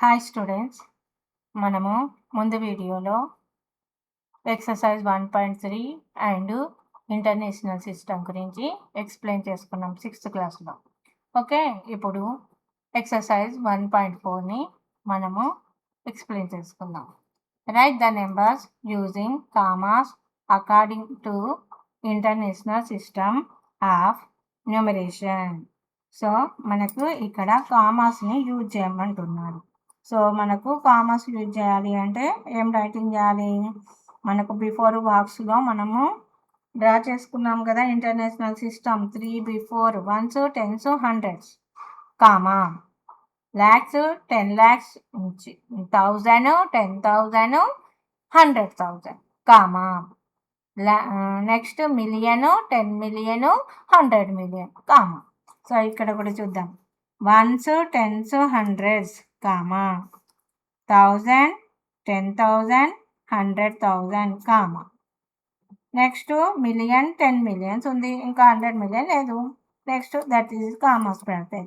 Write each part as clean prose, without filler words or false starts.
Hi students, మనము ముందు వీడియోలో ఎక్సర్సైజ్ 1.3 అండ్ ఇంటర్నేషనల్ సిస్టమ్ గురించి ఎక్స్ప్లెయిన్ చేసుకున్నాం 6th క్లాస్లో. ఓకే, ఇప్పుడు ఎక్సర్సైజ్ 1.4ని మనము ఎక్స్ప్లెయిన్ చేసుకుందాం. Right the numbers using commas according to international system of numeration. So మనకు ఇక్కడ కామాస్ని యూజ్ చేయమంటున్నారు. సో మనకు కామర్స్ యూజ్ చేయాలి అంటే ఏం రైటింగ్ చేయాలి? మనకు బిఫోర్ బాక్స్లో మనము డ్రా చేసుకున్నాం కదా international system 3 before 1s 10s 100s comma lakhs 10 lakhs 1000 10,000 100,000 comma next million 10 million 100 million comma. So ఇక్కడ కూడా చూద్దాం 1s 10s 100s comma 1000 10,000 100,000 comma. Next million 10 millions ఉంది, ఇంకా 100 మిలియన్ లేదు. నెక్స్ట్ దట్ ఈస్ కామాస్ పెడితే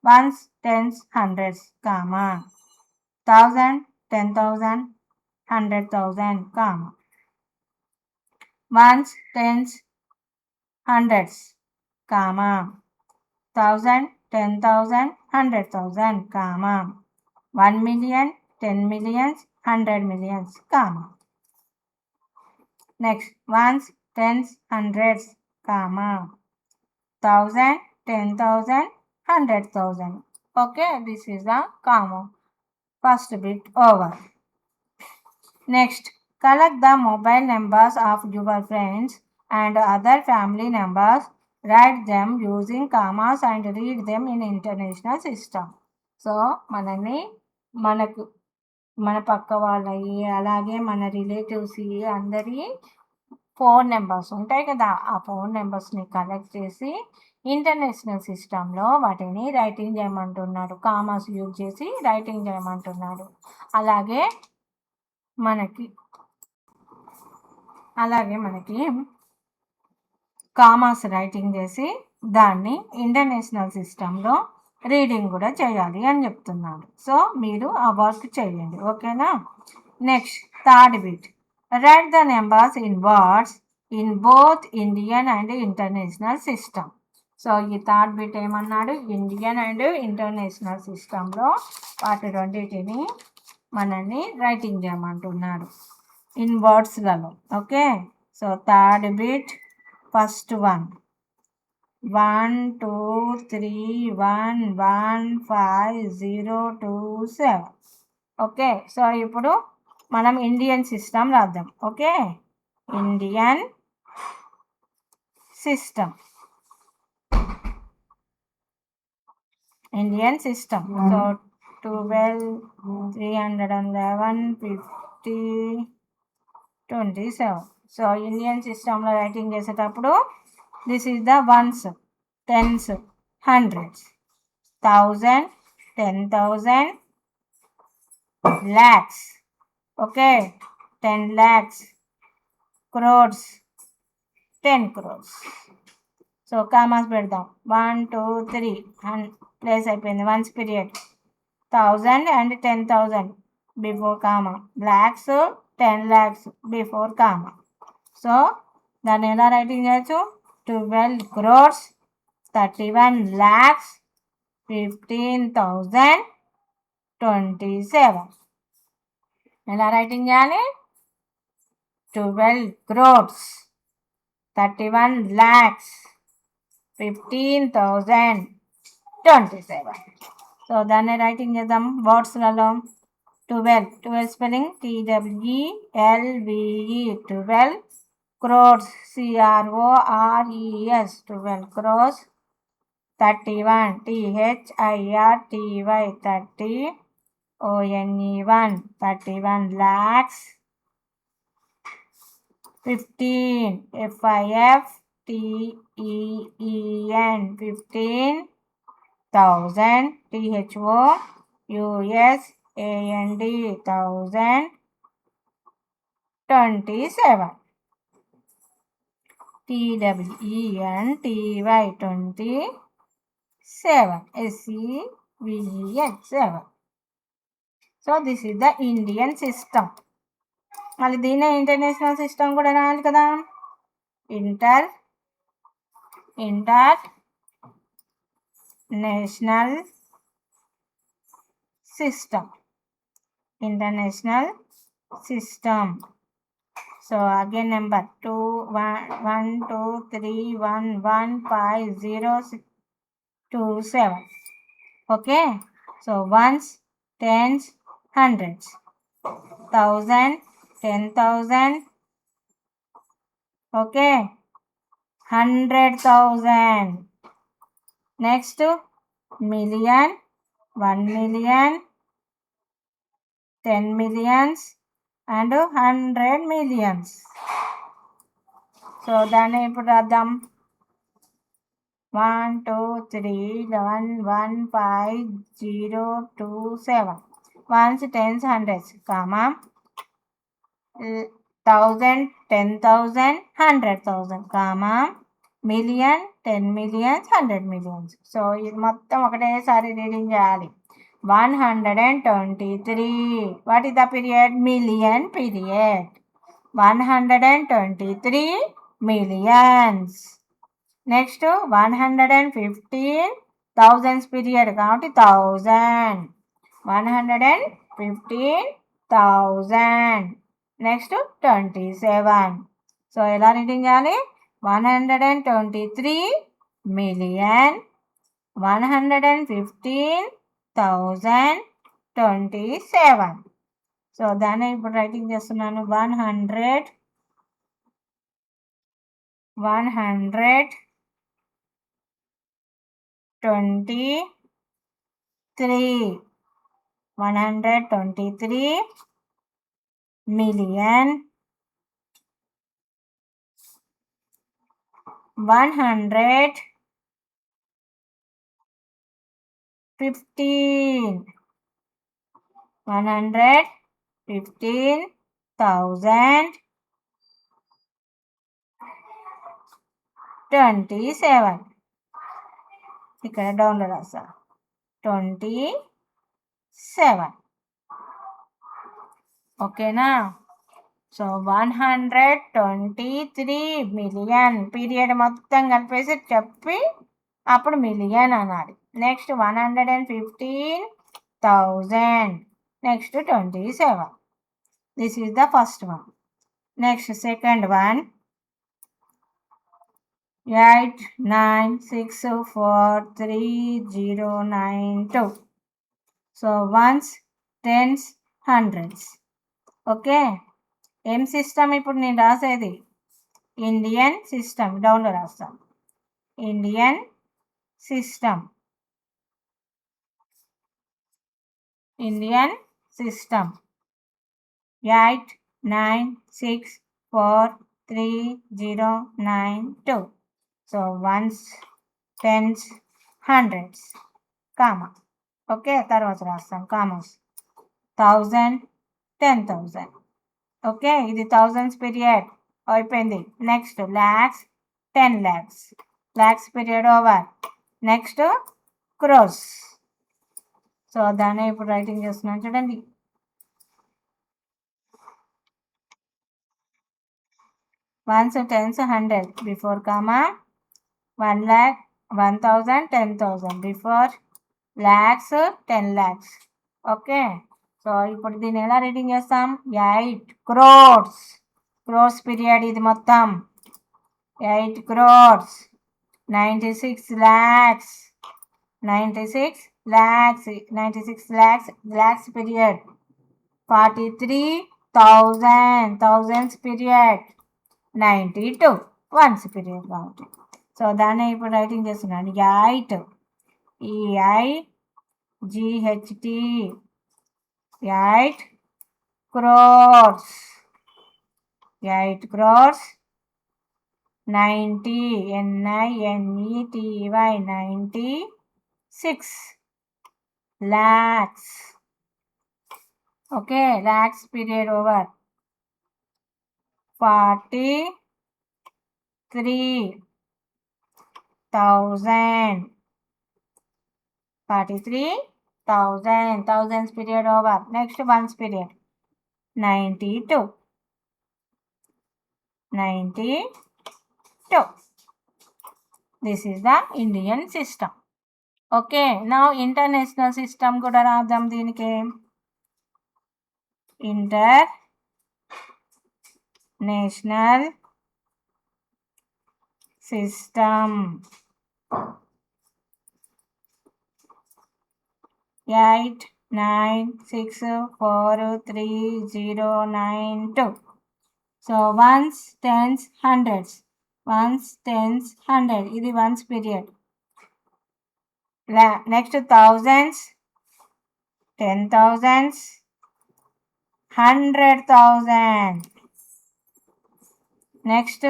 1s 10s 100s comma 1000 10,000 100,000 comma 1s 10s 100s comma 1000 10,000 100,000 comma 1 million 10 millions 100 millions comma. Next 1s 10s 100s comma 1000 10,000 100,000. Okay, this is the comma. First bit over. Next collect the mobile numbers of your friends and other family numbers. Write them using commas and read them in international system. So మన పక్క వాళ్ళవి అలాగే మన relatives అందరి phone numbers ఉంటాయి కదా, ఆ phone నెంబర్స్ని collect చేసి ఇంటర్నేషనల్ సిస్టంలో వాటిని రైటింగ్ చేయమంటున్నాడు. కామాస్ యూజ్ చేసి రైటింగ్ చేయమంటున్నాడు. అలాగే మనకి కామాస్ రైటింగ్ చేసి దాన్ని ఇంటర్నేషనల్ సిస్టంలో రీడింగ్ కూడా చేయాలి అని చెప్తున్నాడు. సో మీరు ఆ వర్క్ చేయండి, ఓకేనా. Next third bit write the numbers in words in both Indian and international system. So ఈ థర్డ్ బిట్ ఏమన్నాడు? ఇండియన్ అండ్ ఇంటర్నేషనల్ సిస్టంలో వాటి రెండింటిని మనల్ని రైటింగ్ చేయమంటున్నాడు ఇన్ వర్డ్స్లలో. Okay, so third bit first 1 1 2 3 1 1 5 0 2 7. Okay, so ఇప్పుడు మనం ఇండియన్ సిస్టమ్ రాద్దాం. Okay, Indian system so 12 311 50 27. So Indian సిస్టంలో రైటింగ్ చేసేటప్పుడు this is the 1s 10s 100s 1000 10,000 lakhs. Okay, 10 lakhs, crores 10 crores. So commas పెడదాం 1 2 3 place అయిపోయింది. 1s period 1000 and 10,000 before comma, lakhs 10 lakhs before comma. So దాన్ని ఎలా writing చేయొచ్చు? 12 crores 31 lakhs 15,027. ఎలా writing చేయాలి? 12 crores 31 lakhs 15,027. So దాన్ని writing చేద్దాం వర్డ్స్లలో. 12 spelling TWELVE 12 crores CRORES 12 crores 31 THIRTY 30 ONE 31 lakhs 15 FIFTEEN 15,000 THOUSAND 1,027 TWENTY 27 SEVEN 7. So this is the Indian system. మళ్ళీ దీన్నే international system కూడా రాయాలి కదా. International system. So again number 2 1 2 3 1 1 5 0 6 2 7. Okay, so ones, tens, hundreds, 1000, 10,000. Okay, 100,000. Next, million, 1 million, 10 millions and 100 millions. So దాన్ని ఇప్పుడు రాద్దాం. 1 2 3 11 1 5 0 2 7. Ones, tens, hundreds, comma 1000, 10,000, 100,000, comma million, 10 millions, 100 millions. So ఇది మొత్తం ఒకటేసారి రీడింగ్ చేయాలి. 123. What is the period? Million period. 123 millions. Next, 115 thousands period కాబట్టి 1000. 115,000. Next 27. So ఎలా reading చేయాలి? 123 million 115,027. సో దాన్ని ఇప్పుడు రైటింగ్ చేస్తున్నాను. 123 million 115,027. ఇక్కడ డౌన్లో రాసా 27. ఓకేనా? సో 123 million పీరియడ్ మొత్తం కలిపేసి చెప్పి అప్పుడు మిలియన్ అనాలి. Next 115,000. Next 27. This is the first one. Next second one 8 9 6 4 3 0 9 2. So ones, tens, hundreds. Okay, ఏం సిస్టమ్ ఇప్పుడు నేను రాసేది? Indian system. డౌన్లో రాస్తాను. Indian system. 8 9 6 4 3 0 9 2. So ones, tens, hundreds, comma. Okay, తర్వాత రాస్తాం కామర్స్. 1000, 10,000. ఓకే, ఇది థౌజండ్స్ పీరియడ్ అయిపోయింది. Next lakhs, 10 lakhs. Lakhs period over. Next crores. So దాన్ని ఇప్పుడు రైటింగ్ చేస్తున్నాను చూడండి. Ones, tens, 100 before comma. 1 lakh, 1,000, 10,000 before. Lakhs, 10 lakhs. Okay, so ఇప్పుడు దీన్ని ఎలా రీడింగ్ చేస్తాం? 8 crores. క్రోర్స్ పీరియడ్ ఇది మొత్తం. 8 crores. 96 lakhs. 96 lakhs. 96 lakhs. lakhs period. 43,000. thousands period. 92 ones period కాబట్టి. సో దాన్ని ఇప్పుడు రైటింగ్ చేస్తున్నాను. 8 EIGHT 8 crores. 8 crores. 90 NINETY 96 lakhs. Okay, lakhs period over. 43,000. thousands period over. Next ones period 92. This is the Indian system. Okay, now international system కూడా రాద్దాం దీనికి. International system 89643092. So ones, tens, hundreds. Ones, tens, 100. ఇది ones period. Next thousands, 10,000s, 100,000. Next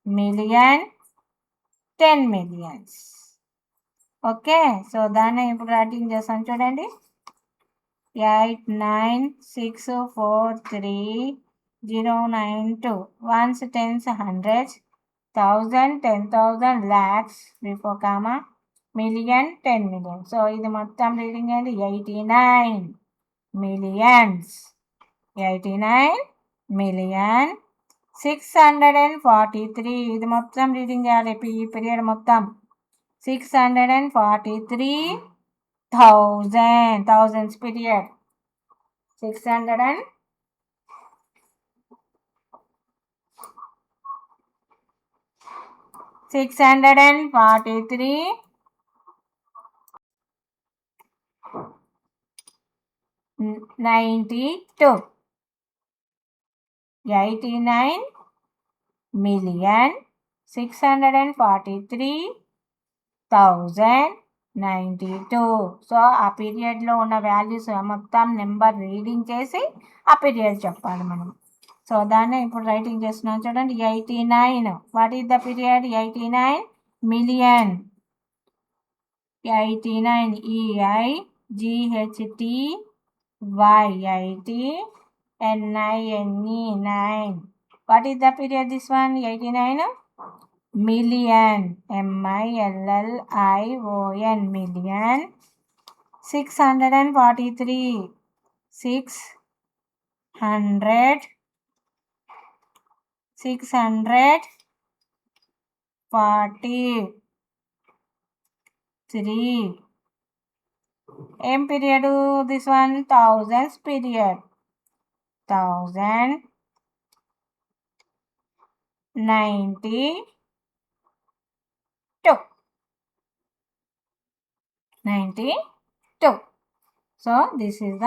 million, 10 millions. Okay, so దాన్ని ఇప్పుడు writing చేస్తాను చూడండి. 89643092. Ones, tens, hundreds, 1000, 10,000, lakhs before comma, million, 10 million. So ఇది మొత్తం రీడింగ్ ఏంటి? 89 millions. 89 million 643. ఇది మొత్తం రీడింగ్ చేయాలి ఈ పీరియడ్ మొత్తం. 643,000. thousands period. 643 92. 89 million 643,092. సో ఆ పీరియడ్లో ఉన్న వాల్యూస్ మొత్తం నెంబర్ రీడింగ్ చేసి ఆ పీరియడ్ చెప్పాలి మనం. సో దాన్ని ఇప్పుడు రైటింగ్ చేస్తున్నాం చూడండి. 89. What is the period? 89 million. 89 EIGHTYITNINE. What is the period? This one 89 million. MILLION million. 643 643. ఏం period? This one thousands period. 1092. So this is the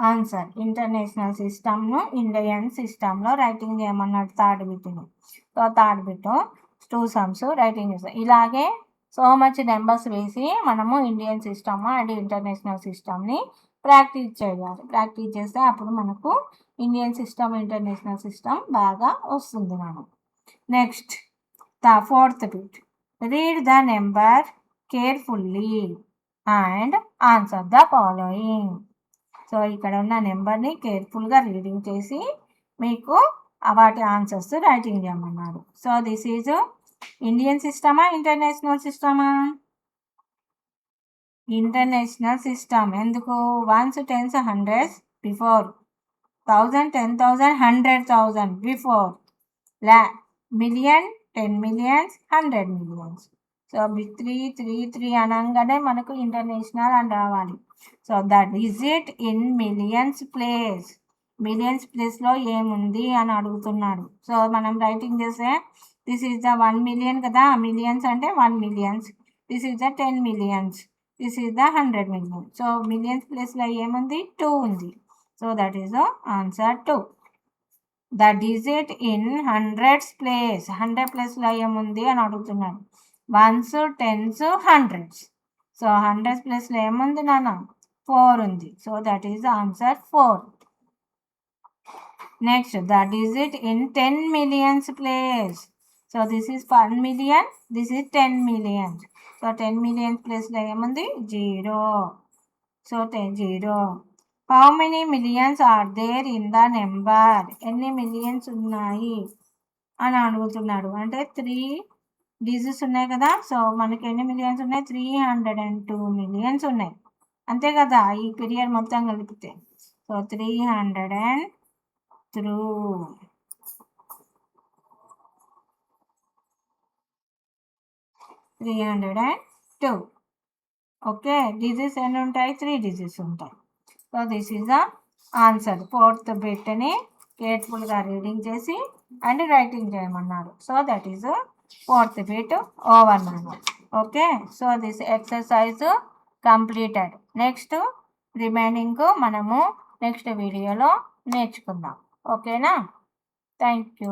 answer. International సిస్టమ్ను ఇండియన్ సిస్టంలో రైటింగ్ చేయమన్నాడు థర్డ్ బిట్ను. So third bit 2 sums writing చేస్తాం. ఇలాగే so much numbers వేసి మనము Indian system and international సిస్టమ్ని ప్రాక్టీస్ చేయాలి. ప్రాక్టీస్ చేస్తే అప్పుడు మనకు ఇండియన్ సిస్టమ్ ఇంటర్నేషనల్ సిస్టమ్ బాగా వస్తుంది మనం. Next the fourth bit. Read the number carefully and answer the following. So ఇక్కడ ఉన్న నెంబర్ని కేర్ఫుల్గా రీడింగ్ చేసి మీకు వాటి ఆన్సర్స్ రైటింగ్ చేయమన్నారు. సో దిస్ ఈజ్ ఇండియన్ సిస్టమా ఇంటర్నేషనల్ సిస్టమా? International system. ఎందుకు? Ones, tens, hundreds before, 1000, 10,000, 100,000 before, million, 10 millions, 100 millions. So 3 అనగానే మనకు ఇంటర్నేషనల్ అని రావాలి. So the digit in millions place. Millions ప్లేస్లో ఏముంది అని అడుగుతున్నాడు. సో మనం రైటింగ్ చేస్తే దిస్ ఈజ్ ద 1 million కదా, మిలియన్స్ అంటే 1 millions. This is the 10 millions. This is the 100 million. So millions ప్లేస్లో ఏముంది? 2 ఉంది. So that is the answer 2. The digit in hundreds place. 100 ప్లేస్లో ఏముంది అని అడుగుతున్నాడు. Once, tens, hundreds. సో 100 ప్లేస్లో ఏముంది నాన్న? 4 ఉంది. So that is the answer 4. Next the digit in 10 millions place. So this is 1 million, this is 10 millions. So 10 millions ప్లేస్లో ఏముంది? 0. So 0. How many millions are there in the number? ఎన్ని millions ఉన్నాయి అని అడుగుతున్నాడు. అంటే 3 డిజిట్స్ ఉన్నాయి కదా. So మనకి ఎన్ని మిలియన్స్ ఉన్నాయి? 302 millions ఉన్నాయి. అంతే కదా, ఈ పీరియడ్ మొత్తం కలిపితే. సో 300 302. ఓకే, డిజిట్స్ ఎన్ని ఉంటాయి? 3 డిజిట్స్ ఉంటాయి. So this is the answer. Fourth బిట్ని కేర్ఫుల్గా రీడింగ్ చేసి అండ్ రైటింగ్ చేయమన్నారు. So that is fourth bit over అన్నారు. Okay, so this exercise completed. Next remaining మనము నెక్స్ట్ వీడియోలో నేర్చుకుందాం. ఓకేనా? Thank you.